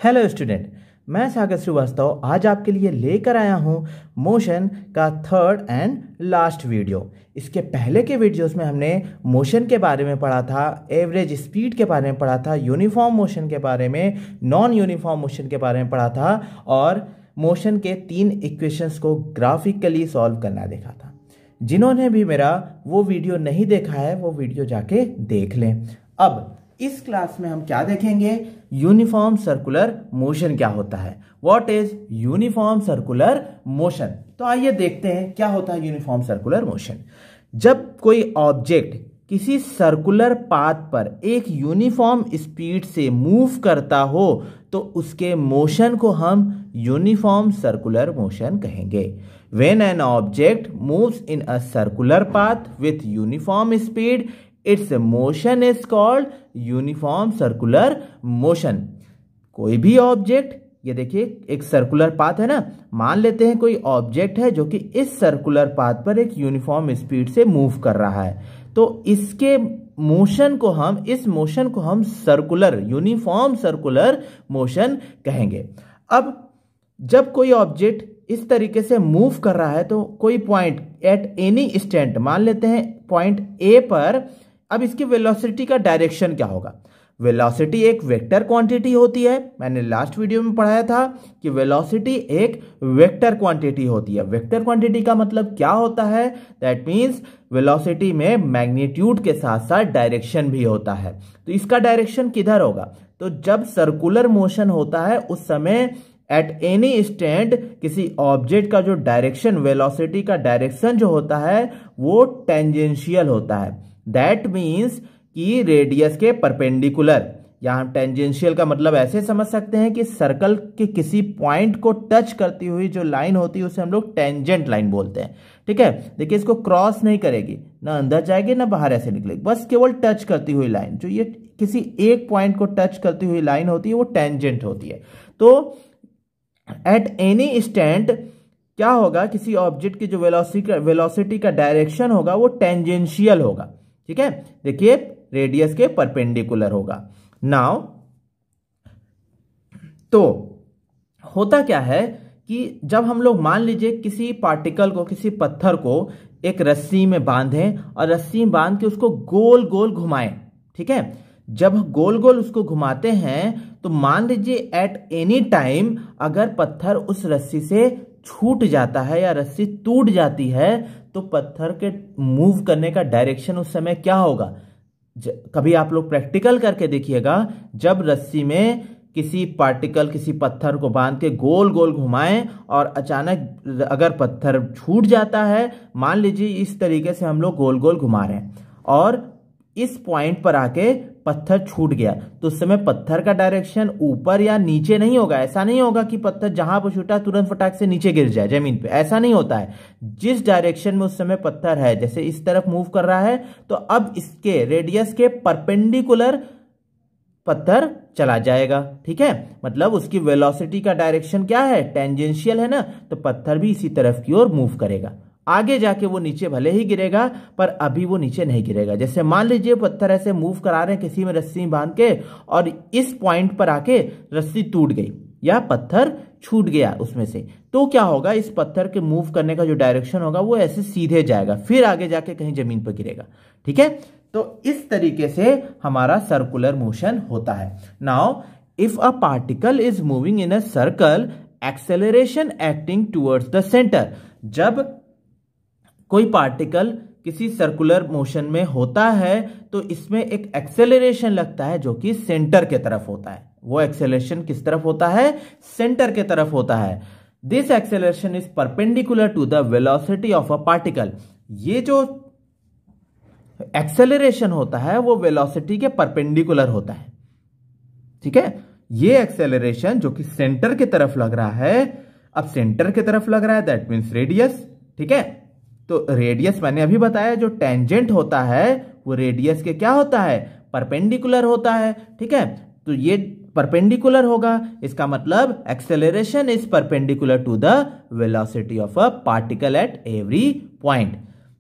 Hello student, मैं सागर श्रीवास्तव आज आपके लिए लेकर आया हूं मोशन का थर्ड एंड लास्ट वीडियो। इसके पहले के वीडियोस में हमने मोशन के बारे में पढ़ा था, एवरेज स्पीड के बारे में पढ़ा था, यूनिफॉर्म मोशन के बारे में, नॉन यूनिफॉर्म मोशन के बारे में पढ़ा था और मोशन के 3 इक्वेशंस को ग्राफिकली सॉल्व करना देखा था। जिन्होंने भी मेरा वो वीडियो नहीं देखा है वो वीडियो जाके देख लें। अब इस क्लास में हम क्या देखेंगे, यूनिफॉर्म सर्कुलर मोशन क्या होता है। What is uniform circular motion. तो आइए देखते हैं क्या होता है यूनिफॉर्म सर्कुलर मोशन। जब कोई ऑब्जेक्ट किसी सर्कुलर पाथ पर एक यूनिफॉर्म स्पीड से मूव करता हो तो उसके मोशन को हम यूनिफॉर्म सर्कुलर मोशन कहेंगे। When an object moves in a circular path with uniform speed, it's motion is called uniform circular motion. कोई भी ऑब्जेक्ट, ये देखिए एक सर्कुलर पाथ है ना, मान लेते हैं कोई ऑब्जेक्ट है जो कि इस सर्कुलर पाथ पर एक यूनिफॉर्म स्पीड से मूव कर रहा है, तो इसके मोशन को हम, इस मोशन को हम सर्कुलर, यूनिफॉर्म सर्कुलर मोशन कहेंगे। अब जब कोई ऑब्जेक्ट इस तरीके से मूव कर रहा है तो कोई पॉइंट एट एनी इंस्टेंट, मान लेते हैं पॉइंट ए पर, अब इसकी वेलोसिटी का डायरेक्शन क्या होगा। वेलोसिटी एक वेक्टर क्वांटिटी होती है, मैंने लास्ट वीडियो में पढ़ाया था कि वेलोसिटी एक वेक्टर क्वांटिटी होती है। वेक्टर क्वांटिटी का मतलब क्या होता है, दैट मींस वेलोसिटी में मैग्नीट्यूड के साथ साथ डायरेक्शन भी होता है। तो इसका डायरेक्शन किधर होगा, तो जब सर्कुलर मोशन होता है उस समय एट एनी इंस्टेंट किसी ऑब्जेक्ट का जो डायरेक्शन, वेलोसिटी का डायरेक्शन जो होता है वो टेंजेंशियल होता है। दैट मीन्स कि रेडियस के परपेंडिकुलर। यहां टेंजेंशियल का मतलब ऐसे समझ सकते हैं कि सर्कल के किसी पॉइंट को टच करती हुई जो लाइन होती है उसे हम लोग टेंजेंट लाइन बोलते हैं। ठीक है, देखिए इसको क्रॉस नहीं करेगी, ना अंदर जाएगी ना बाहर ऐसे निकलेगी, बस केवल टच करती हुई लाइन, जो ये किसी एक पॉइंट को टच करती हुई लाइन होती है वो टेंजेंट होती है। तो एट एनी इंस्टेंट क्या होगा, किसी ऑब्जेक्ट की जो वेलोसिटी का डायरेक्शन होगा वो टेंजेंशियल होगा। ठीक है, देखिए रेडियस के परपेंडिकुलर होगा। नाउ तो होता क्या है कि जब हम लोग मान लीजिए किसी पार्टिकल को, किसी पत्थर को एक रस्सी में बांधें और रस्सी में बांध के उसको गोल गोल घुमाएं। ठीक है, जब गोल गोल उसको घुमाते हैं तो मान लीजिए एट एनी टाइम अगर पत्थर उस रस्सी से छूट जाता है या रस्सी टूट जाती है तो पत्थर के मूव करने का डायरेक्शन उस समय क्या होगा। कभी आप लोग प्रैक्टिकल करके देखिएगा, जब रस्सी में किसी पार्टिकल, किसी पत्थर को बांध के गोल गोल घुमाएं और अचानक अगर पत्थर छूट जाता है, मान लीजिए इस तरीके से हम लोग गोल गोल घुमा रहे हैं और इस पॉइंट पर आके पत्थर छूट गया, तो उस समय पत्थर का डायरेक्शन ऊपर या नीचे नहीं होगा। ऐसा नहीं होगा कि पत्थर जहां पर छूटा तुरंत फटाक से नीचे गिर जाए जमीन पे, ऐसा नहीं होता है। जिस डायरेक्शन में उस समय पत्थर है, जैसे इस तरफ मूव कर रहा है, तो अब इसके रेडियस के परपेंडिकुलर पत्थर चला जाएगा। ठीक है, मतलब उसकी वेलोसिटी का डायरेक्शन क्या है, टेंजेंशियल है ना, तो पत्थर भी इसी तरफ की ओर मूव करेगा। आगे जाके वो नीचे भले ही गिरेगा पर अभी वो नीचे नहीं गिरेगा। जैसे मान लीजिए पत्थर ऐसे मूव करा रहे हैं किसी में रस्सी बांध के और इस पॉइंट पर आके रस्सी टूट गई या पत्थर छूट गया उसमें से, तो क्या होगा, इस पत्थर के मूव करने का जो डायरेक्शन होगा वो ऐसे सीधे जाएगा, फिर आगे जाके कहीं जमीन पर गिरेगा। ठीक है, तो इस तरीके से हमारा सर्कुलर मोशन होता है। Now if a particle is moving in a circle, acceleration acting towards the centre. जब कोई पार्टिकल किसी सर्कुलर मोशन में होता है तो इसमें एक एक्सेलरेशन लगता है जो कि सेंटर के तरफ होता है। वो एक्सेलरेशन किस तरफ होता है, सेंटर के तरफ होता है। This acceleration is perpendicular to the velocity of a particle. ये जो एक्सेलरेशन होता है वो वेलोसिटी के परपेंडिकुलर होता है। ठीक है, ये एक्सेलरेशन जो कि सेंटर की तरफ लग रहा है, अब सेंटर की तरफ लग रहा है दैट मीन्स रेडियस। ठीक है, तो रेडियस मैंने अभी बताया जो टेंजेंट होता है वो रेडियस के क्या होता है, परपेंडिकुलर होता है। ठीक है, तो ये परपेंडिकुलर होगा, इसका मतलब acceleration is perpendicular to the velocity of a particle at every point.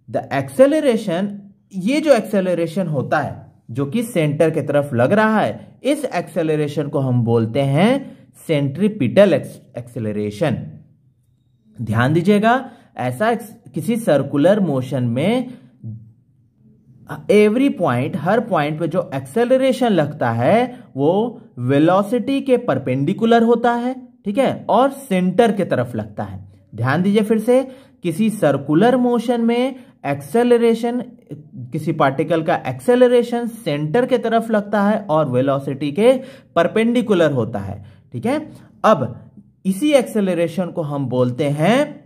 The acceleration, ये जो एक्सेलरेशन होता है जो कि सेंटर की तरफ लग रहा है, इस एक्सेलरेशन को हम बोलते हैं सेंट्रीपिटल एक्सेलरेशन। ध्यान दीजिएगा, ऐसा किसी सर्कुलर मोशन में एवरी पॉइंट, हर पॉइंट पे जो एक्सेलरेशन लगता है वो वेलोसिटी के परपेंडिकुलर होता है, ठीक है, और सेंटर के तरफ लगता है। ध्यान दीजिए फिर से, किसी सर्कुलर मोशन में एक्सेलरेशन, किसी पार्टिकल का एक्सेलरेशन सेंटर के तरफ लगता है और वेलोसिटी के परपेंडिकुलर होता है, ठीक है। अब इसी एक्सेलरेशन को हम बोलते हैं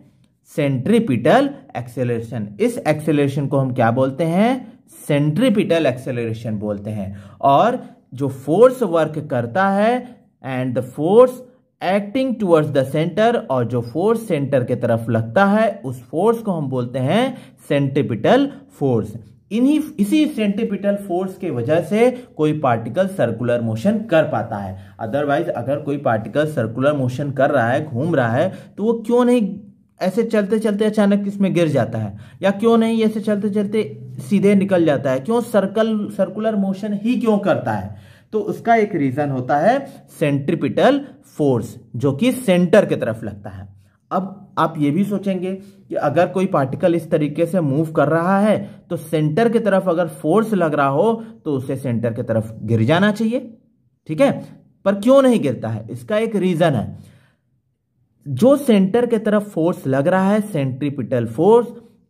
सेंट्रीपिटल एक्सेलरेशन। इस एक्सेलरेशन को हम क्या बोलते हैं? सेंट्रीपिटल एक्सेलरेशन बोलते हैं। और जो फोर्स वर्क करता है and the force acting towards the centre, और जो फोर्स सेंटर के तरफ लगता है उस फोर्स को हम बोलते हैं सेंट्रीपिटल फोर्स। इसी सेंट्रीपिटल फोर्स के वजह से कोई पार्टिकल सर्कुलर मोशन कर पाता है। अदरवाइज अगर कोई पार्टिकल सर्कुलर मोशन कर रहा है, घूम रहा है, तो वो क्यों नहीं ऐसे चलते चलते अचानक इसमें गिर जाता है, या क्यों नहीं ऐसे चलते चलते सीधे निकल जाता है? क्यों सर्कुलर मोशन ही क्यों करता है? तो उसका एक रीजन होता है सेंट्रीपिटल फोर्स, जो कि सेंटर की तरफ लगता है। अब आप ये भी सोचेंगे कि अगर कोई पार्टिकल इस तरीके से मूव कर रहा है तो सेंटर की तरफ अगर फोर्स लग रहा हो तो उसे सेंटर की तरफ गिर जाना चाहिए, ठीक है। पर क्यों नहीं गिरता है? इसका एक रीजन है। जो सेंटर की तरफ फोर्स लग रहा है, सेंट्रीपिटल फोर्स,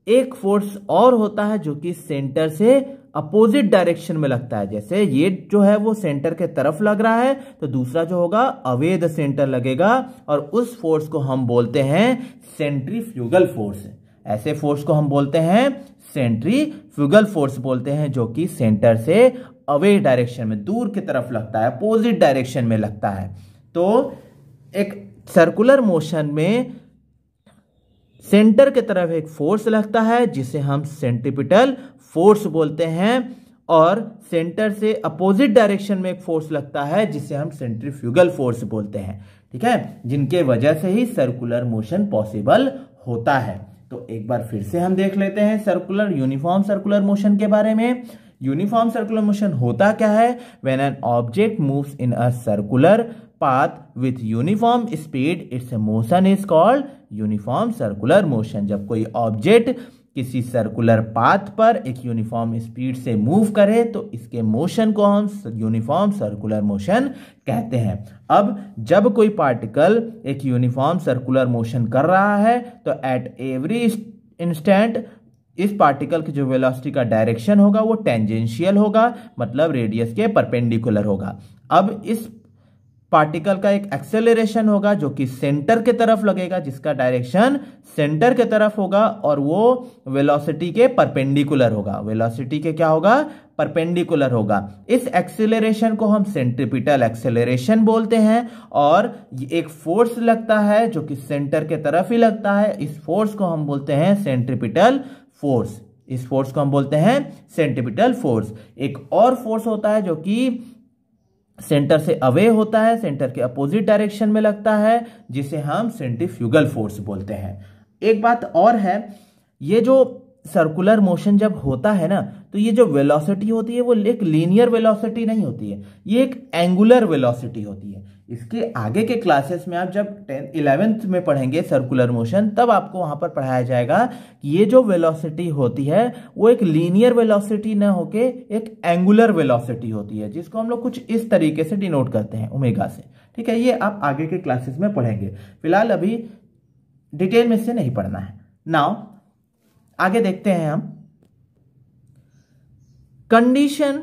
एक फोर्स और होता है जो कि सेंटर से अपोजिट डायरेक्शन में लगता है। जैसे ये जो है वो सेंटर के तरफ लग रहा है, तो दूसरा जो होगा अवे द सेंटर लगेगा, और उस फोर्स को हम बोलते हैं सेंट्रीफ्यूगल फोर्स। ऐसे फोर्स को हम बोलते हैं सेंट्रीफ्यूगल फोर्स बोलते हैं, जो कि सेंटर से अवे डायरेक्शन में, दूर की तरफ लगता है, अपोजिट डायरेक्शन में लगता है। तो एक सर्कुलर मोशन में सेंटर की तरफ एक फोर्स लगता है जिसे हम सेंट्रीपिटल फोर्स बोलते हैं, और सेंटर से अपोजिट डायरेक्शन में एक फोर्स लगता है जिसे हम सेंट्रीफ्यूगल फोर्स बोलते हैं, ठीक है, जिनके वजह से ही सर्कुलर मोशन पॉसिबल होता है। तो एक बार फिर से हम देख लेते हैं सर्कुलर यूनिफॉर्म सर्कुलर मोशन के बारे में। यूनिफॉर्म सर्कुलर मोशन होता क्या है? When an object moves in a circular path with uniform speed, it's motion is called uniform circular motion. जब कोई ऑब्जेक्ट किसी सर्कुलर पाथ पर एक यूनिफॉर्म स्पीड से मूव करे तो इसके मोशन को हम यूनिफॉर्म सर्कुलर मोशन कहते हैं। अब जब कोई पार्टिकल एक यूनिफॉर्म सर्कुलर मोशन कर रहा है तो एट एवरी इंस्टेंट इस पार्टिकल की जो वेलोसिटी का डायरेक्शन होगा वो टेंजेंशियल होगा, मतलब रेडियस के परपेंडिकुलर होगा। अब इस पार्टिकल का एक एक्सेलरेशन होगा जो कि सेंटर के तरफ लगेगा, जिसका डायरेक्शन सेंटर के तरफ होगा, और वो वेलोसिटी के परपेंडिकुलर होगा। वेलोसिटी के क्या होगा? परपेंडिकुलर होगा। इस एक्सेलरेशन को हम सेंट्रीपिटल एक्सेलरेशन बोलते हैं, और एक फोर्स लगता है जो कि सेंटर के तरफ ही लगता है। इस फोर्स को हम बोलते हैं सेंट्रीपिटल फोर्स। इस फोर्स को हम बोलते हैं सेंट्रीपिटल फोर्स। एक और फोर्स होता है जो कि सेंटर से अवे होता है, सेंटर के अपोजिट डायरेक्शन में लगता है, जिसे हम सेंट्रीफ्यूगल फोर्स बोलते हैं। एक बात और है, ये जो सर्कुलर मोशन जब होता है ना, तो ये जो वेलोसिटी होती है वो एक लीनियर वेलोसिटी नहीं होती है, ये एक एंगुलर वेलोसिटी होती है। इसके आगे के क्लासेस में आप जब 11th में पढ़ेंगे सर्कुलर मोशन, तब आपको वहां पर पढ़ाया जाएगा कि ये जो वेलोसिटी होती है वो एक लीनियर वेलोसिटी ना होके एक एंगुलर वेलोसिटी होती है, जिसको हम लोग कुछ इस तरीके से डिनोट करते हैं ओमेगा से, ठीक है। ये आप आगे के क्लासेस में पढ़ेंगे, फिलहाल अभी डिटेल में से नहीं पढ़ना है। नाउ आगे देखते हैं हम condition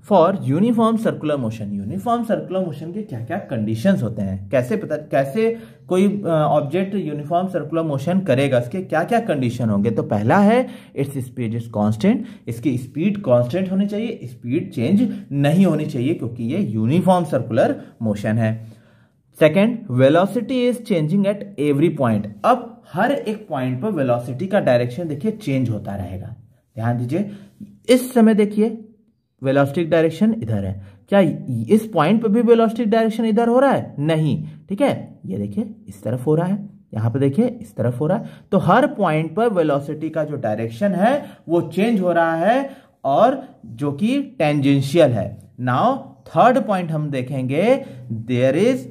for uniform circular motion. Uniform circular motion के क्या क्या कंडीशंस होते हैं, कैसे कोई ऑब्जेक्ट यूनिफॉर्म सर्कुलर मोशन करेगा, इसके क्या क्या कंडीशन होंगे। तो पहला है इट्स स्पीड इज कांस्टेंट। इसकी स्पीड कांस्टेंट होनी चाहिए, स्पीड चेंज नहीं होनी चाहिए, क्योंकि ये यूनिफॉर्म सर्कुलर मोशन है। Second, velocity is changing eight every point. अब हर एक पॉइंट पर वेलोसिटी का डायरेक्शन देखिए चेंज होता रहेगा। ध्यान दीजिए, इस समय देखिए वेलोसिटी डायरेक्शन इधर है, क्या इस पॉइंट पे भी वेलोसिटी डायरेक्शन इधर हो रहा है? नहीं, ठीक है। ये देखिए इस तरफ हो रहा है, यहां पे देखिए इस तरफ हो रहा है। तो हर पॉइंट पर वेलोसिटी का जो डायरेक्शन है वो चेंज हो रहा है, और जो कि टेंजेंशियल है। नाउ थर्ड पॉइंट हम देखेंगे, there is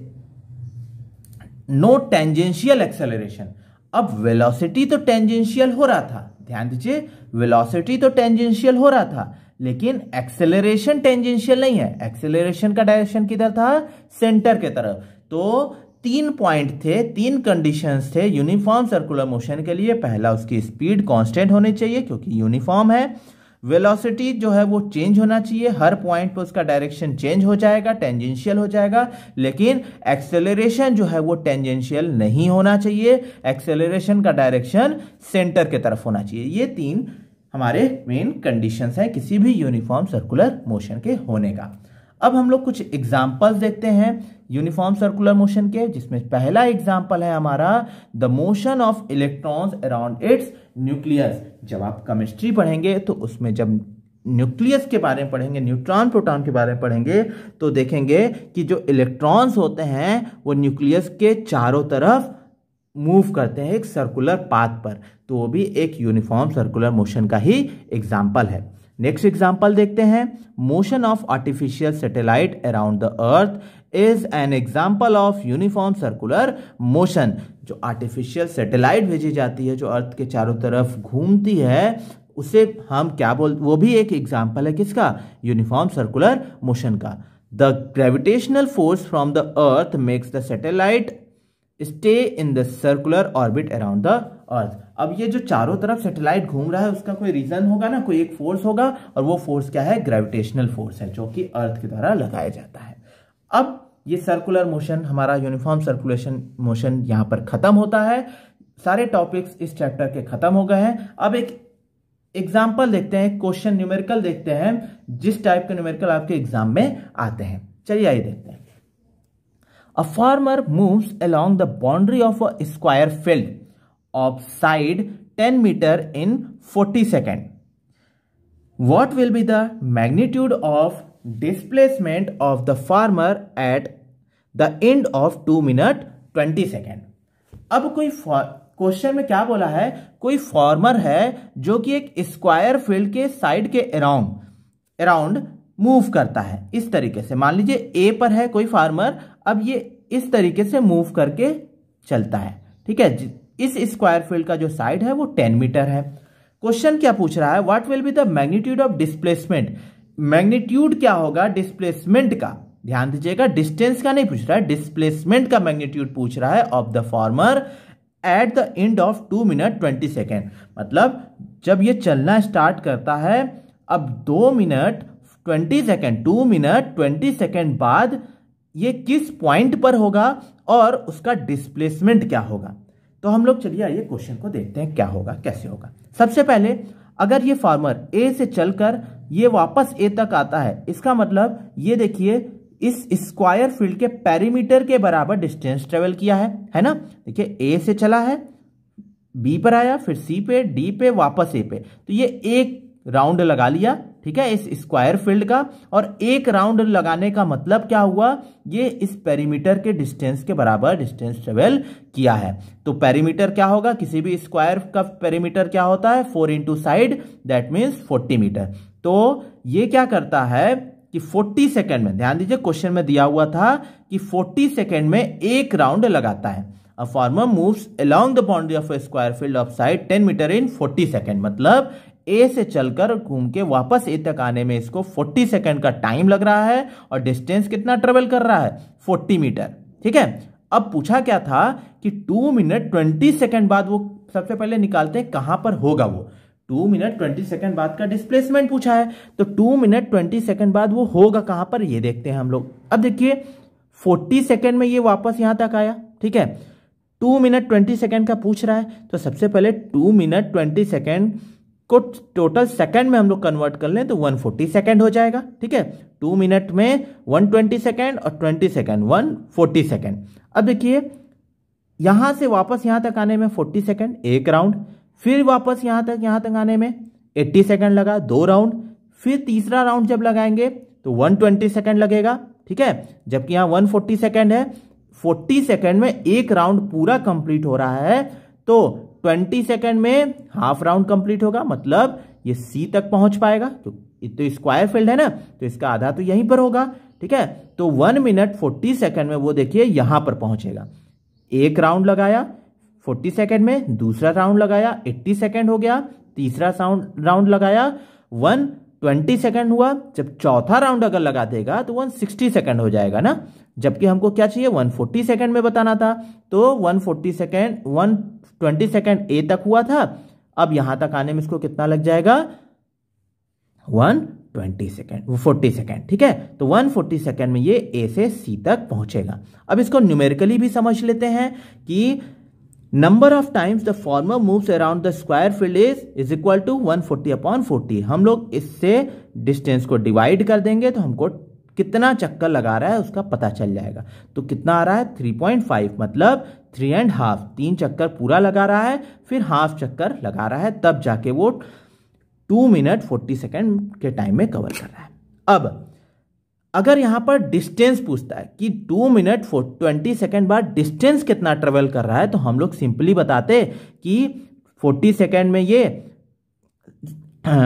no tangential acceleration. अब वेलोसिटी तो टेंजेंशियल हो रहा था, ध्यान दीजिए, वेलोसिटी तो टेंजेंशियल हो रहा था, लेकिन एक्सेलरेशन टेंजेंशियल नहीं है। एक्सेलरेशन का डायरेक्शन किधर था? सेंटर के तरफ। तो 3 पॉइंट थे, 3 कंडीशंस थे यूनिफॉर्म सर्कुलर मोशन के लिए। पहला, उसकी स्पीड कांस्टेंट होनी चाहिए क्योंकि यूनिफॉर्म है। वेलोसिटी जो है वो चेंज होना चाहिए, हर पॉइंट पर उसका डायरेक्शन चेंज हो जाएगा, टेंजेंशियल हो जाएगा। लेकिन एक्सेलरेशन जो है वो टेंजेंशियल नहीं होना चाहिए, एक्सेलरेशन का डायरेक्शन सेंटर के तरफ होना चाहिए। ये 3 हमारे मेन कंडीशंस हैं किसी भी यूनिफॉर्म सर्कुलर मोशन के होने का। अब हम लोग कुछ एग्जाम्पल्स देखते हैं यूनिफॉर्म सर्कुलर मोशन के, जिसमें पहला एग्जाम्पल है हमारा the motion of electrons around its nucleus. जब आप केमिस्ट्री पढ़ेंगे तो उसमें जब न्यूक्लियस के बारे में पढ़ेंगे, न्यूट्रॉन प्रोटॉन के बारे में पढ़ेंगे, तो देखेंगे कि जो इलेक्ट्रॉन्स होते हैं वो न्यूक्लियस के चारों तरफ मूव करते हैं एक सर्कुलर पाथ पर, तो वो भी एक यूनिफॉर्म सर्कुलर मोशन का ही एग्जाम्पल है। नेक्स्ट एग्जाम्पल देखते हैं, motion of artificial satellite around the earth is an example of uniform circular motion. जो आर्टिफिशियल सैटेलाइट भेजी जाती है, जो अर्थ के चारों तरफ घूमती है, उसे हम क्या बोलते, वो भी एक एग्जाम्पल है किसका? यूनिफॉर्म सर्कुलर मोशन का। The gravitational force from the earth makes the satellite stay in the circular orbit around the earth. अब ये जो चारों तरफ सैटेलाइट घूम रहा है उसका कोई रीजन होगा ना, कोई एक फोर्स होगा, और वो फोर्स क्या है? ग्रेविटेशनल फोर्स है, जो कि अर्थ के द्वारा लगाया जाता है। अब ये सर्कुलर मोशन, हमारा यूनिफॉर्म सर्कुलेशन मोशन यहां पर खत्म होता है। सारे टॉपिक्स इस चैप्टर के खत्म हो गए हैं। अब एक एग्जाम्पल देखते हैं, क्वेश्चन न्यूमेरिकल देखते हैं, जिस टाइप के न्यूमेरिकल आपके एग्जाम में आते हैं। चलिए आइए देखते हैं। A farmer moves along the boundary of a square field of side 10 meter in 40 seconds. What will be the magnitude of displacement of the farmer at the end of 2 minute 20 second? अब कोई question में क्या बोला है, कोई farmer है जो कि एक स्क्वायर फील्ड के साइड के अराउंड मूव करता है इस तरीके से। मान लीजिए ए पर है कोई फार्मर, अब ये इस तरीके से मूव करके चलता है, ठीक है। इस स्क्वायर फील्ड का जो साइड है वो 10 मीटर है। क्वेश्चन क्या पूछ रहा है, what will be the magnitude of displacement. Magnitude क्या होगा डिस्प्लेसमेंट का, ध्यान दीजिएगा, डिस्टेंस का नहीं पूछ रहा है, डिस्प्लेसमेंट का मैग्नीट्यूड पूछ रहा है of the farmer at the end of 2 minute 20 second. मतलब जब ये चलना स्टार्ट करता है, अब 2 मिनट 20 सेकेंड, 2 मिनट 20 सेकेंड बाद ये किस पॉइंट पर होगा और उसका डिस्प्लेसमेंट क्या होगा। तो हम लोग चलिए आइए क्वेश्चन को देखते हैं क्या होगा, कैसे होगा। सबसे पहले अगर ये फार्मर ए से चलकर ये वापस ए तक आता है, इसका मतलब ये देखिए इस स्क्वायर फील्ड के पेरीमीटर के बराबर डिस्टेंस ट्रेवल किया है ना। देखिए ए से चला है, बी पर आया, फिर सी पे, डी पे, वापस ए पे, तो ये एक राउंड लगा लिया, ठीक है, इस स्क्वायर फील्ड का। और एक राउंड लगाने का मतलब क्या हुआ, ये इस पेरीमीटर के डिस्टेंस के बराबर डिस्टेंस ट्रेवल किया है। तो पेरीमीटर क्या होगा, किसी भी स्क्वायर का पेरीमीटर क्या होता है, 4 into side, that means 40 metre. तो ये क्या करता है कि 40 सेकेंड में, ध्यान दीजिए क्वेश्चन में दिया हुआ था कि 40 सेकेंड में एक राउंड लगाता है। A farmer moves along the boundary of a square field of side 10 metre in 40 second. मतलब ए से चलकर घूम के वापस ए तक आने में इसको 40 सेकेंड का टाइम लग रहा है, और डिस्टेंस कितना ट्रेवल कर रहा है, 40 मीटर, ठीक है। अब पूछा क्या था कि 2 मिनट 20 सेकेंड बाद, वो सबसे पहले निकालते हैं कहां पर होगा वो। 2 मिनट 20 सेकेंड बाद का डिस्प्लेसमेंट पूछा है, तो 2 मिनट 20 सेकेंड बाद वो होगा कहां पर, ये देखते हैं हम लोग। अब देखिए 40 सेकेंड में ये वापस यहां तक आया, ठीक है। 2 मिनट 20 सेकेंड का पूछ रहा है, तो सबसे पहले 2 मिनट 20 सेकेंड को टोटल सेकंड में हम लोग कन्वर्ट कर लें तो 140 सेकंड हो जाएगा, ठीक है। 2 मिनट में 120 सेकंड और 20 सेकंड 140 सेकंड। अब देखिए यहां से वापस यहां तक आने में 40 सेकंड, एक राउंड, फिर वापस यहां तक आने में 80 सेकंड लगा, 2 राउंड, फिर तीसरा राउंड जब लगाएंगे तो 120 सेकंड लगेगा, ठीक है। जबकि यहां 140 सेकंड है, 40 सेकंड में एक राउंड पूरा कंप्लीट हो रहा है, तो 20 सेकंड में हाफ राउंड कंप्लीट होगा, मतलब ये सी तक पहुंच पाएगा। तो स्क्वायर फील्ड है ना, तो इसका आधा तो यहीं पर होगा, ठीक है। तो 1 मिनट 40 सेकंड में वो देखिए यहां पर पहुंचेगा। एक राउंड लगाया 40 सेकेंड में, दूसरा राउंड लगाया 80 सेकेंड हो गया, तीसरा राउंड लगाया 120 सेकेंड हुआ। जब चौथा राउंड अगर लगा देगा तो 160 सेकेंड हो जाएगा ना, जबकि हमको क्या चाहिए 140 सेकेंड में बताना था। तो 140 सेकेंड 120 सेकेंड ए तक हुआ था, अब यहां तक आने में इसको कितना लग जाएगा 120 सेकेंड 40 सेकेंड, ठीक है। तो 140 सेकेंड में ये ए से सी तक पहुंचेगा। अब इसको न्यूमेरिकली भी समझ लेते हैं कि number of times the former moves around the square field is equal to 140/40। हम लोग इससे डिस्टेंस को डिवाइड कर देंगे तो हमको कितना चक्कर लगा रहा है उसका पता चल जाएगा। तो कितना आ रहा है 3.5, मतलब 3.5, 3 चक्कर पूरा लगा रहा है, फिर हाफ चक्कर लगा रहा है, तब जाके वो 2 मिनट 40 सेकेंड के टाइम में कवर कर रहा है। अब अगर यहां पर डिस्टेंस पूछता है कि 2 मिनट 20 सेकेंड बाद डिस्टेंस कितना ट्रेवल कर रहा है, तो हम लोग सिंपली बताते कि 40 सेकेंड में ये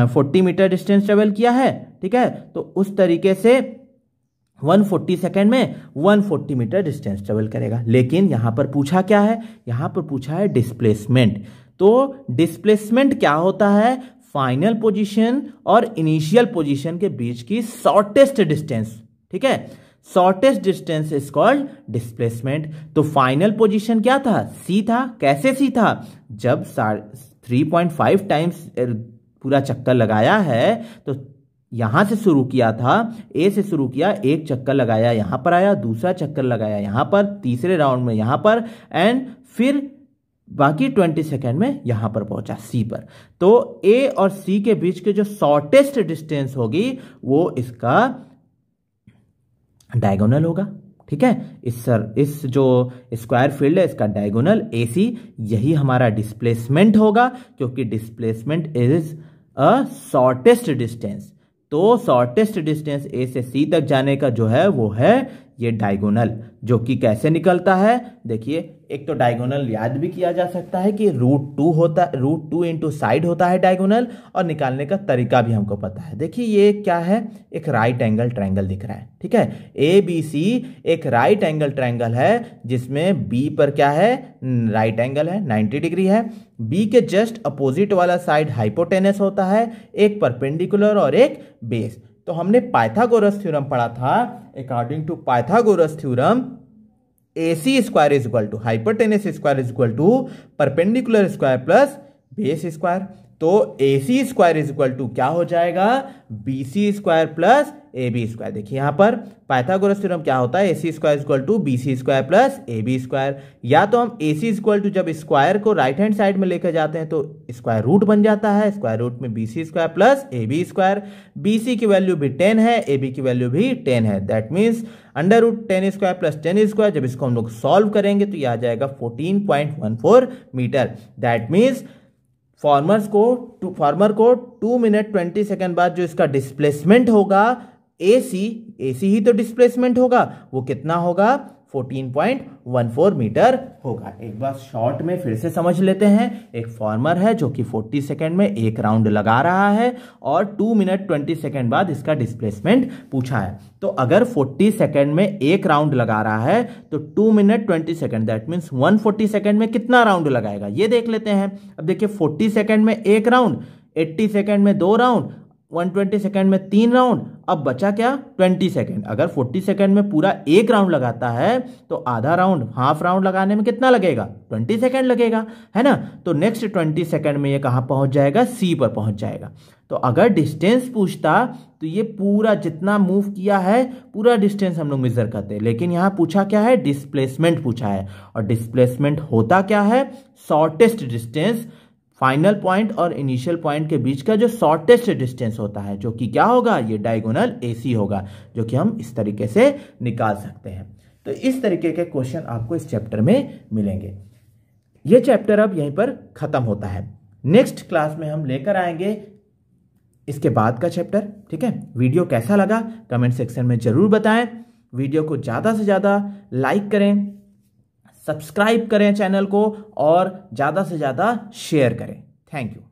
40 मीटर डिस्टेंस ट्रेवल किया है, ठीक है। तो उस तरीके से 140 सेकेंड में 140 मीटर डिस्टेंस ट्रेवल करेगा। लेकिन यहां पर पूछा क्या है, यहां पर पूछा है डिस्प्लेसमेंट। तो डिस्प्लेसमेंट क्या होता है, फाइनल पोजीशन और इनिशियल पोजीशन के बीच की शॉर्टेस्ट डिस्टेंस, ठीक है। Shortest distance is called displacement. तो फाइनल पोजीशन क्या था, सी था। कैसे सी था, जब 3.5 टाइम्स पूरा चक्कर लगाया है तो यहां से शुरू किया था, ए से शुरू किया, एक चक्कर लगाया यहां पर आया, दूसरा चक्कर लगाया यहां पर, तीसरे राउंड में यहां पर, एंड फिर बाकी 20 सेकेंड में यहां पर पहुंचा सी पर। तो ए और सी के बीच के जो शॉर्टेस्ट डिस्टेंस होगी वो इसका डायगोनल होगा, ठीक है। इस जो स्क्वायर फील्ड है इसका डायगोनल ए सी, यही हमारा डिस्प्लेसमेंट होगा, क्योंकि displacement is a shortest distance. तो शॉर्टेस्ट डिस्टेंस ए से सी तक जाने का जो है वो है ये डायगोनल, जो कि कैसे निकलता है, देखिए। एक तो डायगोनल याद भी किया जा सकता है कि √2 इंटू साइड होता है डायगोनल, और निकालने का तरीका भी हमको पता है। देखिए ये क्या है, एक राइट एंगल ट्रायंगल दिख रहा है, ठीक है। ABC एक राइट एंगल ट्रायंगल है जिसमें B पर क्या है, राइट एंगल है, 90 डिग्री है। B के जस्ट अपोजिट वाला साइड हाइपोटेनस होता है, एक परपेंडिकुलर और एक बेस। तो हमने पाइथागोरस थ्योरम पढ़ा था। According to Pythagoras theorem AC square is equal to hypotenuse square is equal to perpendicular square plus base square. तो AC square is equal to क्या हो जाएगा, BC square plus AB square. देखिए यहां पर Pythagoras theorem क्या होता है, AC square is equal to BC square plus AB square. या तो हम AC इक्वल टू जब स्क्वायर को राइट हैंड साइड में लेकर जाते हैं तो स्क्वायर रूट बन जाता है, स्क्वायर रूट में BC square plus AB square. BC की वैल्यू भी 10 है, AB की वैल्यू भी 10 है, that means √10 square plus 10 square. जब इसको हम लोग सॉल्व करेंगे तो यह आ जाएगा 14.14 मीटर। दैट मीन्स फार्मर को 2 मिनट 20 सेकेंड बाद जो इसका डिस्प्लेसमेंट होगा AC ही तो डिस्प्लेसमेंट होगा, वो कितना होगा 14.14 मीटर होगा। एक बार शॉर्ट में फिर से समझ लेते हैं। एक फार्मर है जो कि 40 सेकेंड में एक राउंड लगा रहा है और 2 मिनट 20 सेकेंड बाद इसका डिस्प्लेसमेंट पूछा है। तो अगर 40 सेकेंड में एक राउंड लगा रहा है तो 2 minute 20 second, that means 140 second में कितना राउंड लगाएगा ये देख लेते हैं। अब देखिए 40 सेकेंड में एक राउंड, 80 सेकेंड में 2 राउंड, 120 सेकेंड में 3 राउंड, अब बचा क्या 20 सेकेंड। अगर 40 सेकेंड में पूरा एक राउंड लगाता है तो आधा राउंड, हाफ राउंड लगाने में कितना लगेगा 20 सेकेंड लगेगा, है ना। तो नेक्स्ट 20 सेकेंड में ये कहां पहुंच जाएगा, सी पर पहुंच जाएगा। तो अगर डिस्टेंस पूछता तो ये पूरा जितना मूव किया है पूरा डिस्टेंस हम लोग मेजर करते हैं, लेकिन यहां पूछा क्या है, डिस्प्लेसमेंट पूछा है। और डिस्प्लेसमेंट होता क्या है, शॉर्टेस्ट डिस्टेंस, फाइनल पॉइंट और इनिशियल पॉइंट के बीच का जो शॉर्टेस्ट डिस्टेंस होता है, जो कि क्या होगा, ये डायगोनल AC होगा, जो कि हम इस तरीके से निकाल सकते हैं। तो इस तरीके के क्वेश्चन आपको इस चैप्टर में मिलेंगे। ये चैप्टर अब यहीं पर खत्म होता है। नेक्स्ट क्लास में हम लेकर आएंगे इसके बाद का चैप्टर, ठीक है। वीडियो कैसा लगा कमेंट सेक्शन में जरूर बताएं। वीडियो को ज्यादा से ज्यादा लाइक करें, सब्सक्राइब करें चैनल को और ज़्यादा से ज़्यादा शेयर करें। Thank you.